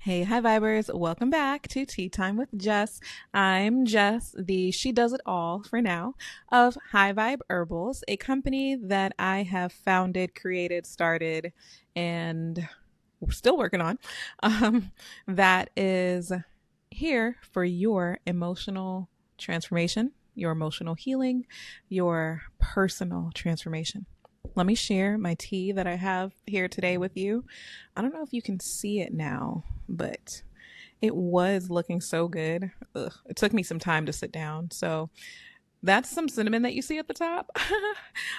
Hey, hi vibers. Welcome back to Tea Time with Jess. I'm Jess, the she does it all for now of High Vibe Herbals, a company that I have founded, created, started, and we're still working on, that is here for your emotional transformation, your emotional healing, your personal transformation. Let me share my tea that I have here today with you. I don't know if you can see it now, but it was looking so good. Ugh, it took me some time to sit down. So that's some cinnamon that you see at the top.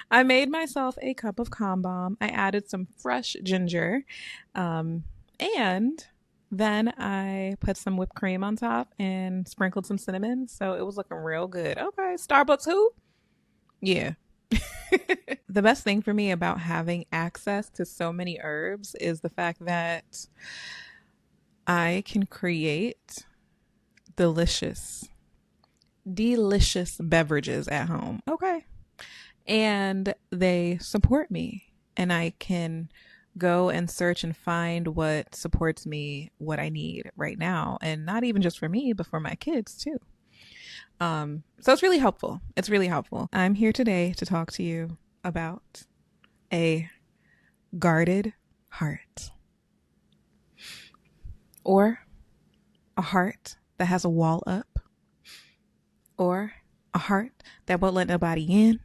I made myself a cup of calm balm. I added some fresh ginger. And then I put some whipped cream on top and sprinkled some cinnamon. So it was looking real good. Okay, Starbucks who? Yeah. The best thing for me about having access to so many herbs is the fact that I can create delicious beverages at home. Okay. And they support me, and I can go and search and find what supports me, what I need right now. And not even just for me, but for my kids too. So it's really helpful. It's really helpful. I'm here today to talk to you about a guarded heart, or a heart that has a wall up, or a heart that won't let nobody in,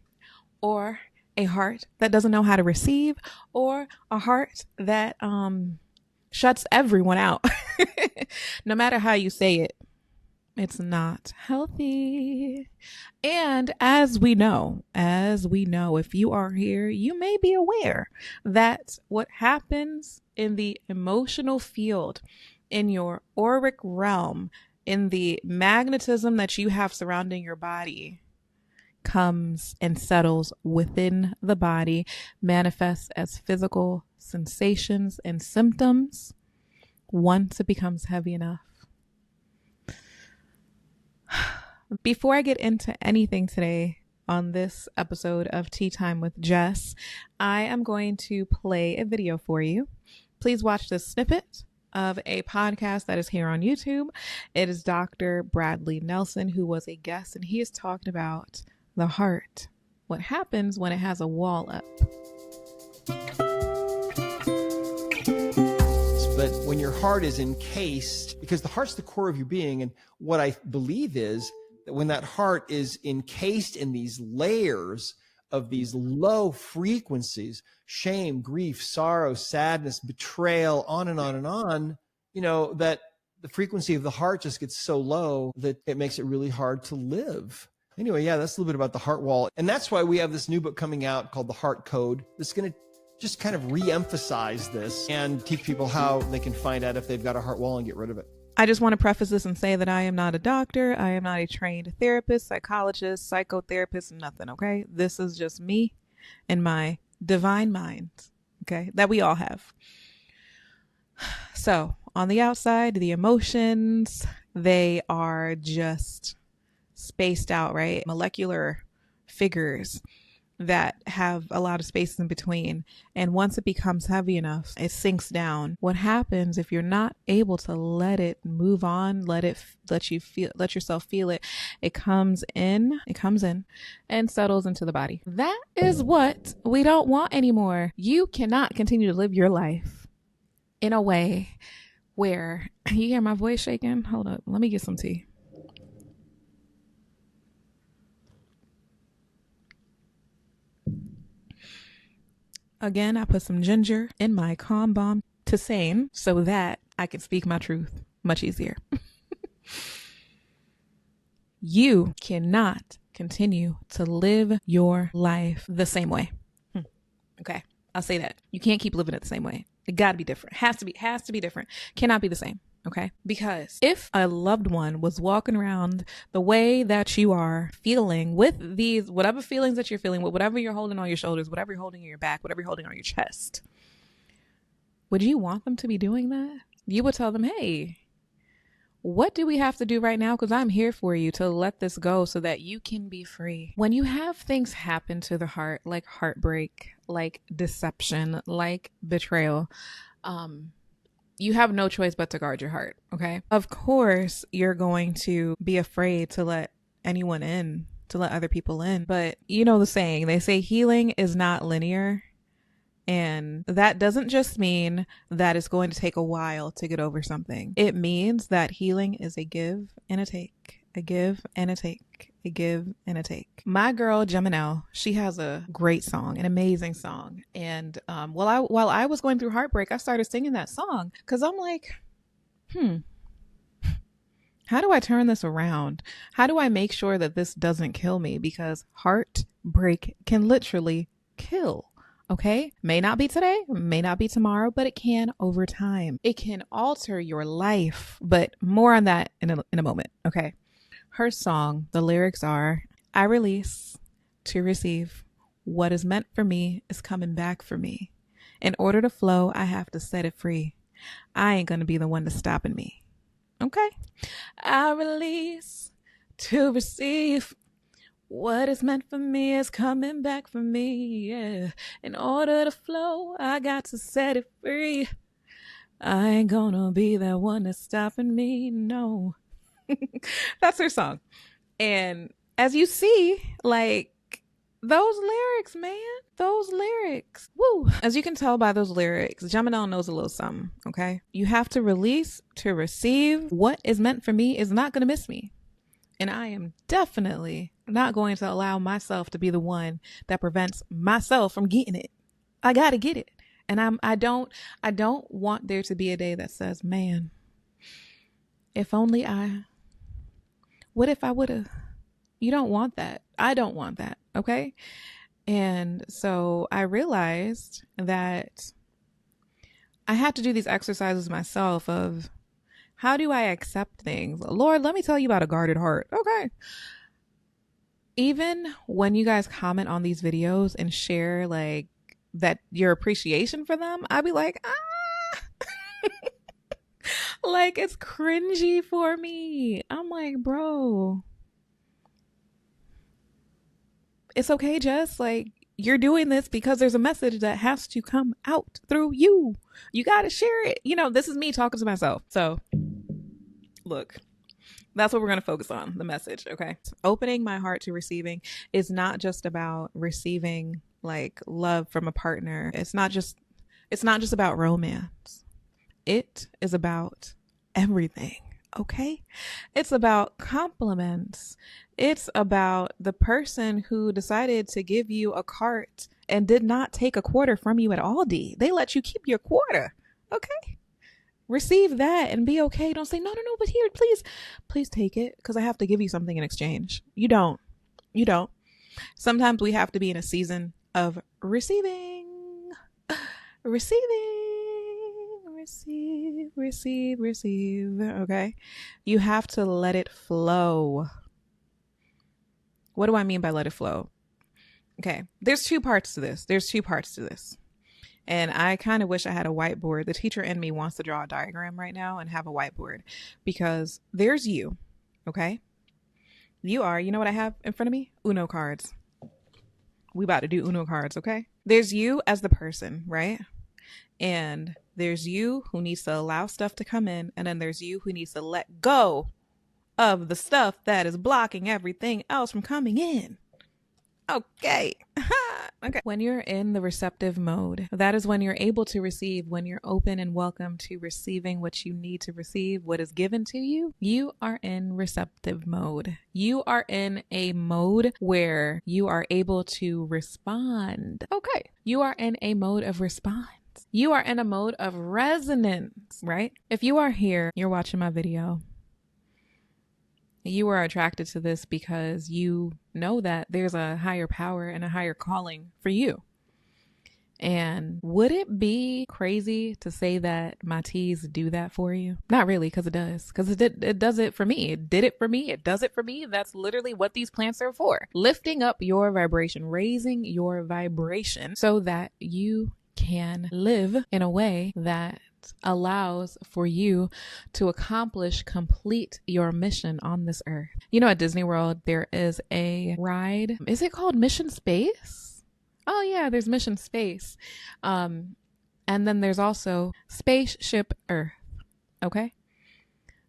or a heart that doesn't know how to receive, or a heart that shuts everyone out. No matter how you say it, it's not healthy. And as we know, if you are here, you may be aware that what happens in the emotional field, in your auric realm, in the magnetism that you have surrounding your body, comes and settles within the body, manifests as physical sensations and symptoms once it becomes heavy enough. Before I get into anything today on this episode of Tea Time with Jess, I am going to play a video for you. Please watch this snippet of a podcast that is here on YouTube. It is Dr. Bradley Nelson, who was a guest, and he is talking about the heart, what happens when it has a wall up. But when your heart is encased, because the heart's the core of your being, and what I believe is that when that heart is encased in these layers of these low frequencies, shame, grief, sorrow, sadness, betrayal, on and on and on, that the frequency of the heart just gets so low that it makes it really hard to live. Anyway, yeah, that's a little bit about the heart wall. And that's why we have this new book coming out called The Heart Code. That's going to just kind of re-emphasize this and teach people how they can find out if they've got a heart wall and get rid of it. I just want to preface this and say that I am not a doctor. I am not a trained therapist, psychologist, psychotherapist, nothing, okay? This is just me and my divine mind, okay, that we all have. So on the outside, the emotions, they are just spaced out, right? Molecular figures that have a lot of space in between. And once it becomes heavy enough, it sinks down. What happens if you're not able to let it move on, let yourself feel it, it comes in and settles into the body. That is what we don't want anymore. You cannot continue to live your life in a way where you hear my voice shaking. Hold up, let me get some tea. Again, I put some ginger in my calm balm to sane so that I can speak my truth much easier. You cannot continue to live your life the same way. Okay, I'll say that. You can't keep living it the same way. It gotta be different. Has to be different. Cannot be the same. Okay. Because if a loved one was walking around the way that you are feeling with these, whatever feelings that you're feeling with, whatever you're holding on your shoulders, whatever you're holding in your back, whatever you're holding on your chest, would you want them to be doing that? You would tell them, hey, what do we have to do right now? Because I'm here for you to let this go so that you can be free. When you have things happen to the heart, like heartbreak, like deception, like betrayal, you have no choice but to guard your heart. Okay. Of course, you're going to be afraid to let anyone in, to let other people in. But you know the saying, they say healing is not linear. And that doesn't just mean that it's going to take a while to get over something. It means that healing is a give and a take, a give and a take, a give and a take. My girl Gemini, she has a great song, an amazing song. And while I was going through heartbreak, I started singing that song because I'm like, how do I turn this around? How do I make sure that this doesn't kill me? Because heartbreak can literally kill. Okay. May not be today, may not be tomorrow, but it can over time. It can alter your life, but more on that in a moment. Okay. Her song, the lyrics are, I release to receive. What is meant for me is coming back for me. In order to flow, I have to set it free. I ain't going to be the one that's stopping me. Okay. I release to receive. What is meant for me is coming back for me, yeah. In order to flow, I got to set it free. I ain't gonna be that one that's stopping me, no. That's her song. And as you see, like, those lyrics, man, those lyrics, woo. As you can tell by those lyrics, Gemini knows a little something, okay? You have to release to receive. What is meant for me is not gonna miss me. And I am definitely not going to allow myself to be the one that prevents myself from getting it. I got to get it. And I don't want there to be a day that says, man, if only what if I would have? You don't want that. I don't want that. Okay. And so I realized that I had to do these exercises myself of, how do I accept things? Lord, let me tell you about a guarded heart. Okay. Even when you guys comment on these videos and share like that your appreciation for them, I'd be like, like it's cringy for me. I'm like, bro, it's okay, Jess. Like, you're doing this because there's a message that has to come out through you. You got to share it. You know, this is me talking to myself. So look, that's what we're going to focus on, the message. Okay. Opening my heart to receiving is not just about receiving like love from a partner. It's not just about romance. It is about everything. Okay. It's about compliments. It's about the person who decided to give you a cart and did not take a quarter from you at Aldi. They let you keep your quarter. Okay. Receive that and be okay. Don't say, no, but here, please take it because I have to give you something in exchange. You don't. Sometimes we have to be in a season of receiving, receive. Okay. You have to let it flow. What do I mean by let it flow? Okay. There's two parts to this. And I kind of wish I had a whiteboard. The teacher in me wants to draw a diagram right now and have a whiteboard because there's you. Okay. You know what I have in front of me? Uno cards. We about to do Uno cards. Okay. There's you as the person, right? And there's you who needs to allow stuff to come in. And then there's you who needs to let go of the stuff that is blocking everything else from coming in. Okay. Okay. When you're in the receptive mode, that is when you're able to receive, when you're open and welcome to receiving what you need to receive, what is given to you. You are in receptive mode. You are in a mode where you are able to respond. Okay. You are in a mode of response. You are in a mode of resonance, right? If you are here, you're watching my video, you are attracted to this because you know that there's a higher power and a higher calling for you. And would it be crazy to say that my teas do that for you? Not really, because it does. Because it does it for me. It did it for me. It does it for me. That's literally what these plants are for. Lifting up your vibration, raising your vibration so that you can live in a way that allows for you to complete your mission on this earth. You know, at Disney World, there is a ride. Is it called Mission Space? Oh yeah, there's Mission Space. And then there's also spaceship Earth. Okay.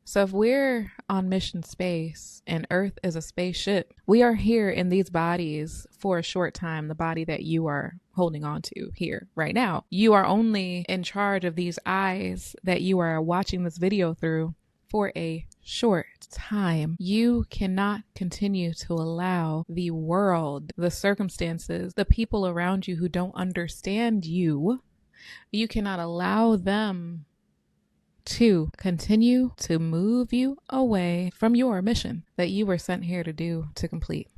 So if we're on mission space and Earth is a spaceship, we are here in these bodies for a short time, the body that you are holding on to here right now. You are only in charge of these eyes that you are watching this video through for a short time. You cannot continue to allow the world, the circumstances, the people around you who don't understand you, you cannot allow them to continue to move you away from your mission that you were sent here to do, to complete.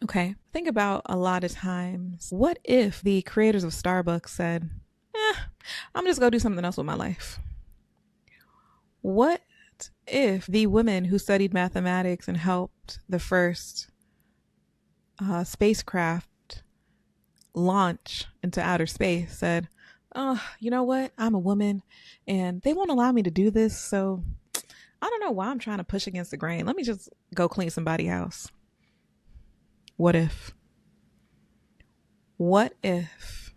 Okay, think about a lot of times, what if the creators of Starbucks said, I'm just gonna do something else with my life? What if the women who studied mathematics and helped the first spacecraft launch into outer space said, you know what? I'm a woman and they won't allow me to do this. So I don't know why I'm trying to push against the grain. Let me just go clean somebody's house. What if? What if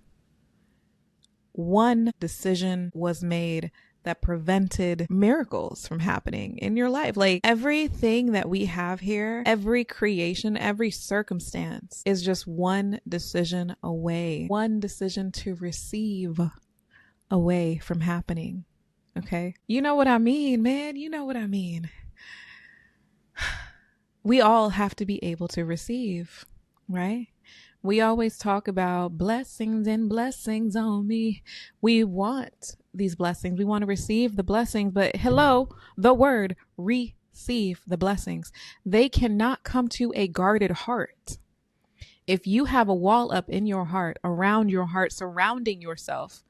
one decision was made that prevented miracles from happening in your life? Like everything that we have here, every creation, every circumstance is just one decision away, one decision to receive away from happening. Okay. You know what I mean, man. You know what I mean. We all have to be able to receive, right? We always talk about blessings and blessings on me. We want these blessings. We want to receive the blessings, but hello, the word receive the blessings. They cannot come to a guarded heart. If you have a wall up in your heart, around your heart, surrounding yourself,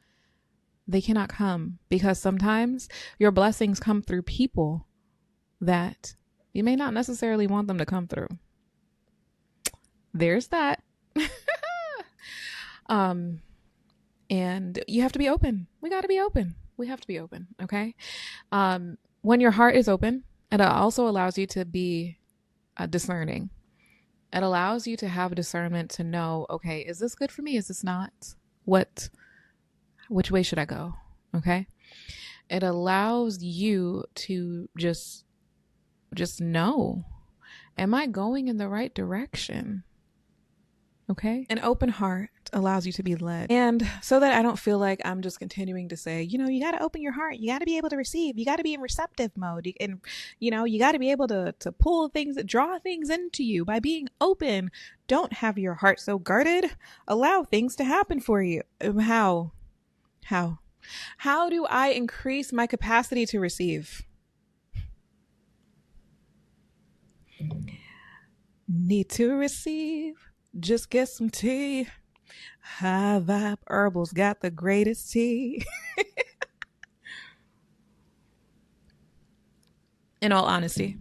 they cannot come, because sometimes your blessings come through people that you may not necessarily want them to come through. There's that. And you have to be open. We got to be open. We have to be open. Okay. When your heart is open, it also allows you to be discerning. It allows you to have discernment to know, okay, is this good for me? Is this not? Which way should I go? Okay. It allows you to just know, am I going in the right direction? Okay. An open heart allows you to be led. And so that I don't feel like I'm just continuing to say, you got to open your heart. You got to be able to receive. You got to be in receptive mode. And, you got to be able to pull things, draw things into you by being open. Don't have your heart so guarded. Allow things to happen for you. How do I increase my capacity to receive? Need to receive. Just get some tea. High Vibe Herbals got the greatest tea. In all honesty.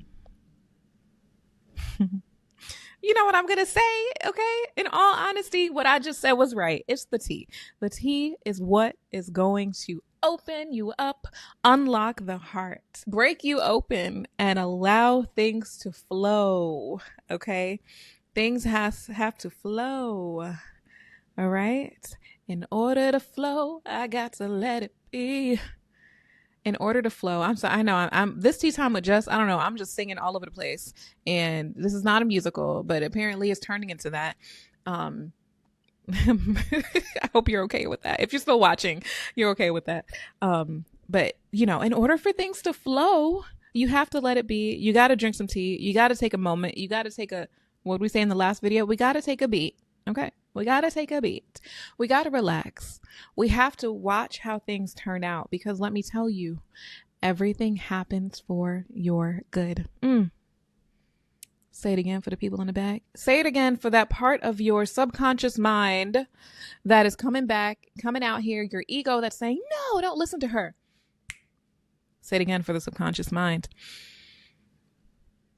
You know what I'm going to say, okay? In all honesty, what I just said was right. It's the tea. The tea is what is going to open you up, unlock the heart, break you open, and allow things to flow, okay? Things have to flow, all right? In order to flow, I got to let it be. In order to flow, I'm sorry, I know I'm this tea time with Jess. I don't know. I'm just singing all over the place, and this is not a musical, but apparently it's turning into that. I hope you're okay with that. If you're still watching, you're okay with that. But in order for things to flow, you have to let it be. You got to drink some tea. You got to take a moment. You got to take what did we say in the last video? We got to take a beat. Okay. We got to take a beat. We got to relax. We have to watch how things turn out, because let me tell you, everything happens for your good. Say it again for the people in the back. Say it again for that part of your subconscious mind that is coming out here, your ego that's saying, no, don't listen to her. Say it again for the subconscious mind.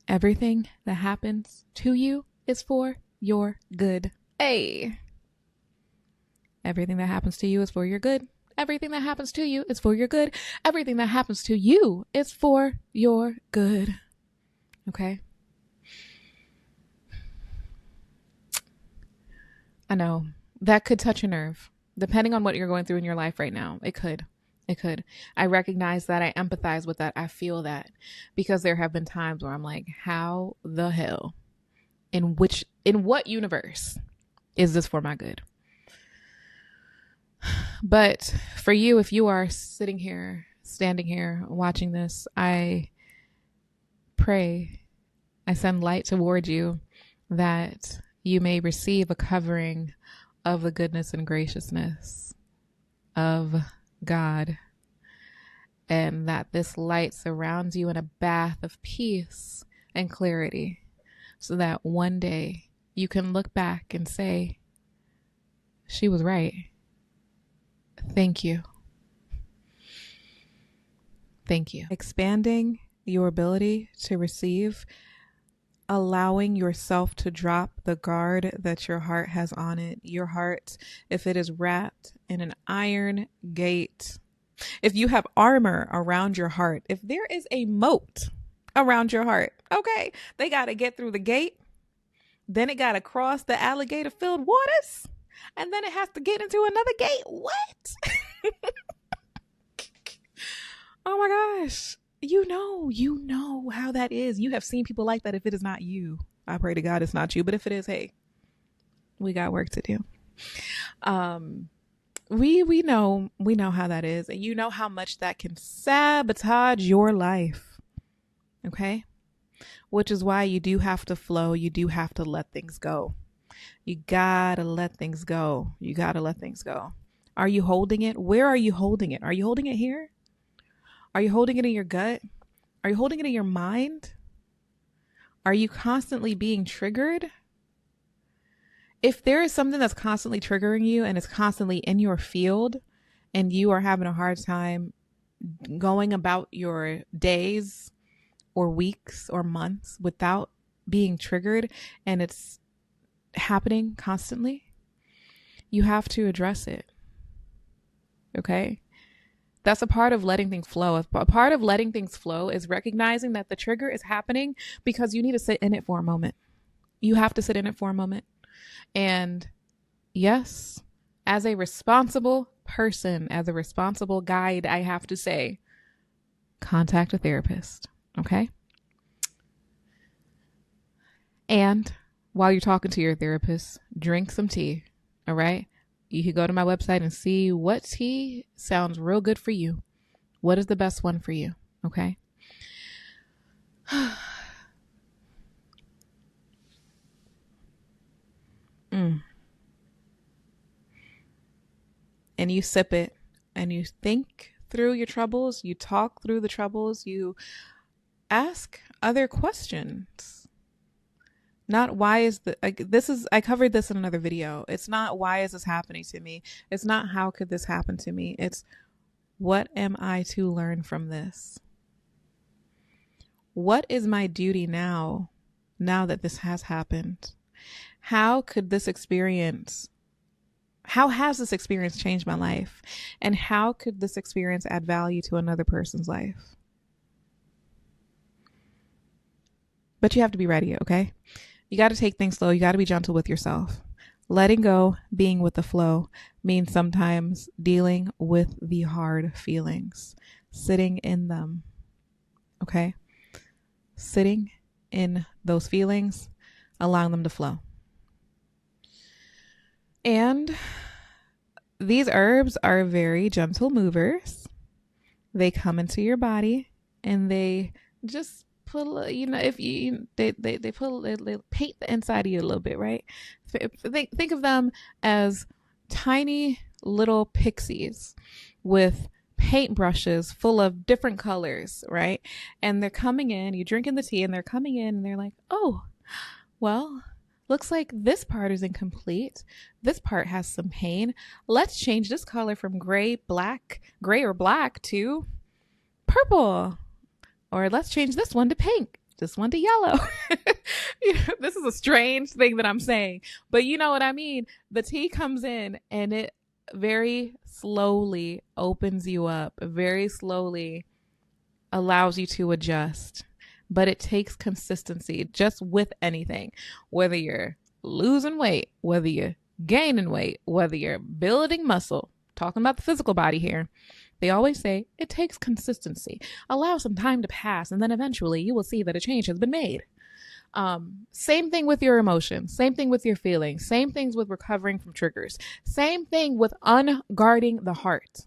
Everything that happens to you is for your good. Hey, everything that happens to you is for your good. Everything that happens to you is for your good. Everything that happens to you is for your good. Okay. I know that could touch a nerve. Depending on what you're going through in your life right now, it could. It could. I recognize that. I empathize with that. I feel that, because there have been times where I'm like, how the hell, in what universe is this for my good? But for you, if you are sitting here, standing here, watching this, I pray, I send light toward you, that you may receive a covering of the goodness and graciousness of God, and that this light surrounds you in a bath of peace and clarity, so that one day you can look back and say, she was right. Thank you. Thank you. Expanding your ability to receive, allowing yourself to drop the guard that your heart has on it. Your heart, if it is wrapped in an iron gate, if you have armor around your heart, if there is a moat around your heart, okay, they got to get through the gate, then it got to cross the alligator filled waters, and then it has to get into another gate. What? Oh my gosh. You know how that is. You have seen people like that. If it is not you, I pray to God it's not you. But if it is, hey, we got work to do. We know how that is. And you know how much that can sabotage your life. Okay? Which is why you do have to flow. You do have to let things go. You gotta let things go. You gotta let things go. Are you holding it? Where are you holding it? Are you holding it here? Are you holding it in your gut? Are you holding it in your mind? Are you constantly being triggered? If there is something that's constantly triggering you and it's constantly in your field, and you are having a hard time going about your days or weeks or months without being triggered, and it's happening constantly, you have to address it. Okay? That's a part of letting things flow. A part of letting things flow is recognizing that the trigger is happening because you need to sit in it for a moment. You have to sit in it for a moment. And yes, as a responsible person, as a responsible guide, I have to say, contact a therapist. Okay? And while you're talking to your therapist, drink some tea. All right? You can go to my website and see what tea sounds real good for you. What is the best one for you? Okay. And you sip it and you think through your troubles. You talk through the troubles. You ask other questions. Not why is I covered this in another video. It's not why is this happening to me? It's not how could this happen to me? It's what am I to learn from this? What is my duty now that this has happened? How has this experience changed my life? And how could this experience add value to another person's life? But you have to be ready, okay? You got to take things slow. You got to be gentle with yourself. Letting go, being with the flow, means sometimes dealing with the hard feelings, sitting in them. Okay? Sitting in those feelings, allowing them to flow. And these herbs are very gentle movers. They come into your body and they just put, if you, they paint the inside of you a little bit, right? Think of them as tiny little pixies with paintbrushes full of different colors, right? And they're coming in, you're drinking the tea and they're coming in and they're like, oh, well, looks like this part is incomplete. This part has some pain. Let's change this color from gray or black to purple. Or let's change this one to pink, this one to yellow. This is a strange thing that I'm saying, but you know what I mean? The tea comes in and it very slowly opens you up, very slowly allows you to adjust. But it takes consistency just with anything, whether you're losing weight, whether you're gaining weight, whether you're building muscle, talking about the physical body here, they always say it takes consistency. Allow some time to pass, and then eventually you will see that a change has been made. Same thing with your emotions, same thing with your feelings, same things with recovering from triggers, same thing with unguarding the heart.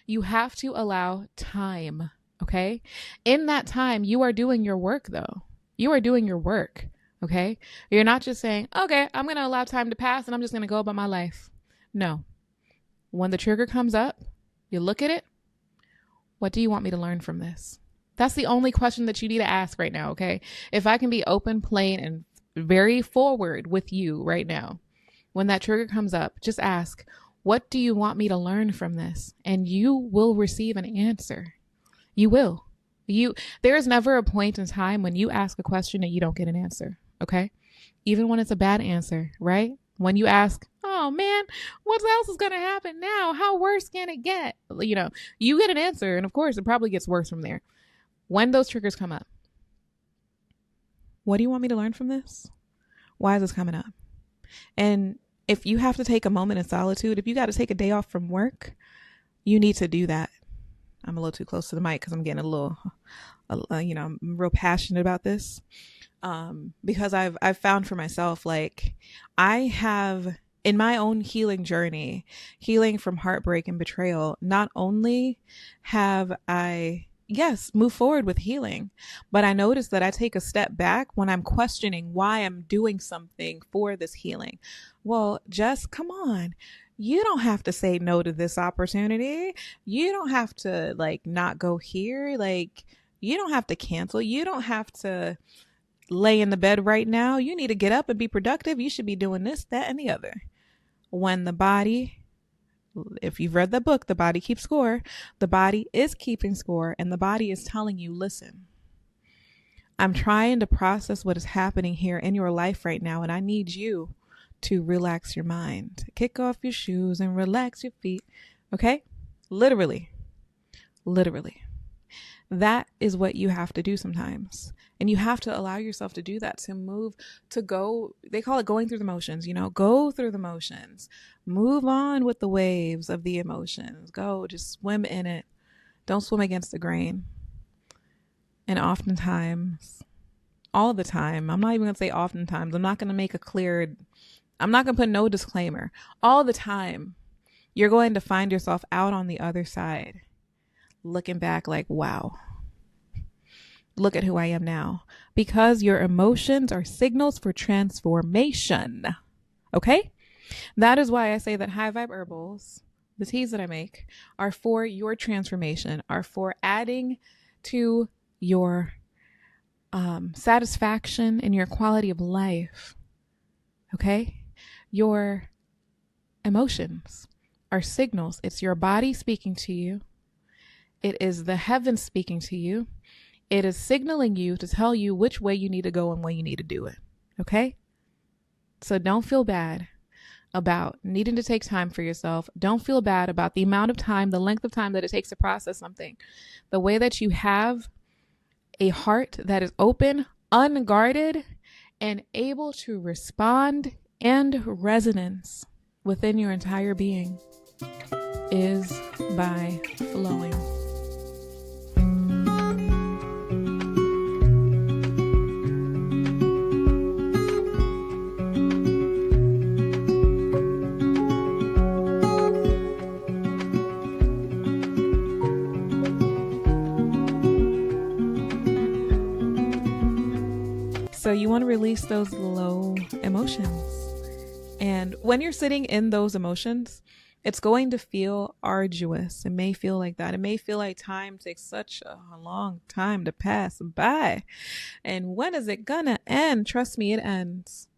You have to allow time, okay? In that time, you are doing your work though. You are doing your work, okay? You're not just saying, okay, I'm going to allow time to pass and I'm just going to go about my life. No. When the trigger comes up, you look at it. What do you want me to learn from this? That's the only question that you need to ask right now, okay? If I can be open, plain, and very forward with you right now, when that trigger comes up, just ask, what do you want me to learn from this? And you will receive an answer. You will. There is never a point in time when you ask a question and you don't get an answer, okay? Even when it's a bad answer, right? When you ask, oh man, what else is going to happen now? How worse can it get? You know, you get an answer, and of course, it probably gets worse from there. When those triggers come up, what do you want me to learn from this? Why is this coming up? And if you have to take a moment in solitude, if you got to take a day off from work, you need to do that. I'm a little too close to the mic because I'm getting I'm real passionate about this. Because I've found for myself, like I have in my own healing journey, healing from heartbreak and betrayal, not only have I move forward with healing, but I notice that I take a step back when I'm questioning why I'm doing something for this healing. Well, Jess, come on. You don't have to say no to this opportunity. You don't have to not go here. You don't have to cancel. You don't have to lay in the bed right now. You need to get up and be productive. You should be doing this, that, and the other. When the body, if you've read the book, The Body Keeps Score, the body is keeping score, and the body is telling you, listen, I'm trying to process what is happening here in your life right now, and I need you to relax your mind. Kick off your shoes and relax your feet. Okay? Literally. That is what you have to do sometimes. And you have to allow yourself to do that, to move, to go. They call it going through the motions, go through the motions, move on with the waves of the emotions, go just swim in it. Don't swim against the grain. And oftentimes, all the time, I'm not even going to say oftentimes, I'm not going to put no disclaimer. All the time, you're going to find yourself out on the other side, looking back like, wow, look at who I am now. Because your emotions are signals for transformation. Okay? That is why I say that High Vibe Herbals, the teas that I make, are for your transformation, are for adding to your satisfaction and your quality of life. Okay? Your emotions are signals. It's your body speaking to you. It is the heavens speaking to you. It is signaling you to tell you which way you need to go and when you need to do it. Okay? So don't feel bad about needing to take time for yourself. Don't feel bad about the amount of time, the length of time that it takes to process something. The way that you have a heart that is open, unguarded, and able to respond and resonance within your entire being is by flowing. So you want to release those low emotions. And when you're sitting in those emotions, it's going to feel arduous. It may feel like that. It may feel like time takes such a long time to pass by. And when is it gonna end? Trust me, it ends.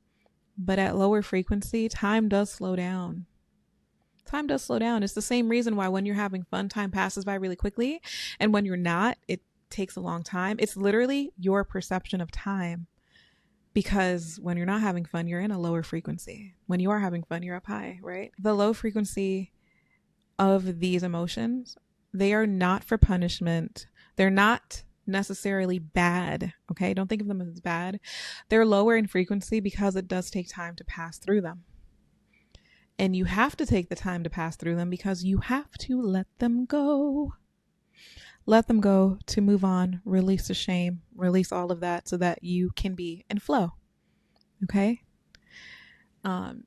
But at lower frequency, time does slow down. Time does slow down. It's the same reason why when you're having fun, time passes by really quickly. And when you're not, it takes a long time. It's literally your perception of time. Because when you're not having fun, you're in a lower frequency. When you are having fun, you're up high, right? The low frequency of these emotions, they are not for punishment. They're not necessarily bad, okay? Don't think of them as bad. They're lower in frequency because it does take time to pass through them. And you have to take the time to pass through them because you have to let them go. Let them go to move on, release the shame, release all of that so that you can be in flow. Okay?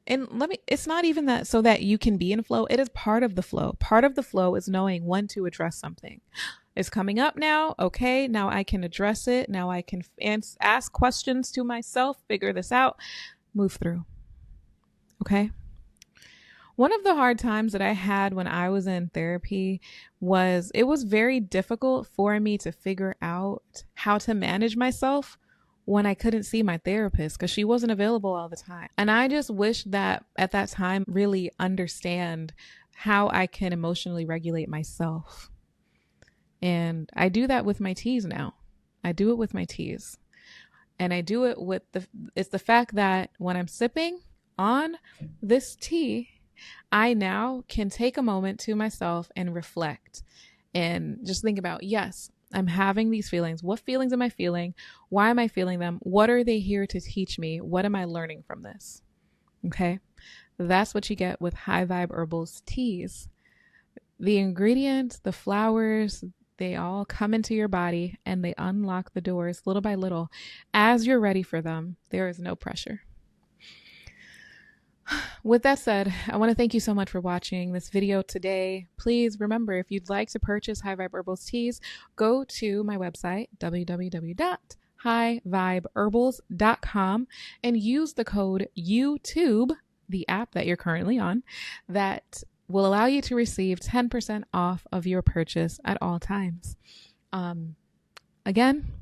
It's not even that so that you can be in flow. It is part of the flow. Part of the flow is knowing when to address something. It's coming up now. Okay, now I can address it. Now I can ask questions to myself, figure this out, move through. Okay. One of the hard times that I had when I was in therapy was it was very difficult for me to figure out how to manage myself when I couldn't see my therapist because she wasn't available all the time. And I just wish that at that time really understand how I can emotionally regulate myself. And I do that with my teas now. I do it with my teas. And I do it with it's the fact that when I'm sipping on this tea, I now can take a moment to myself and reflect and just think about, yes, I'm having these feelings. What feelings am I feeling? Why am I feeling them? What are they here to teach me? What am I learning from this? Okay. That's what you get with High Vibe Herbals teas. The ingredients, the flowers, they all come into your body and they unlock the doors little by little. As you're ready for them, there is no pressure. With that said, I want to thank you so much for watching this video today. Please remember, if you'd like to purchase High Vibe Herbals teas, go to my website, www.highvibeherbals.com, and use the code YouTube, the app that you're currently on, that will allow you to receive 10% off of your purchase at all times. Again,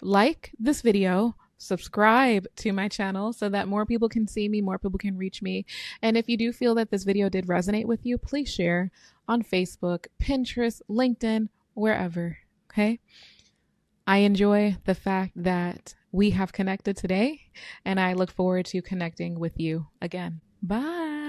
like this video, subscribe to my channel so that more people can see me, more people can reach me. And if you do feel that this video did resonate with you, please share on Facebook, Pinterest, LinkedIn, wherever. Okay. I enjoy the fact that we have connected today, and I look forward to connecting with you again. Bye.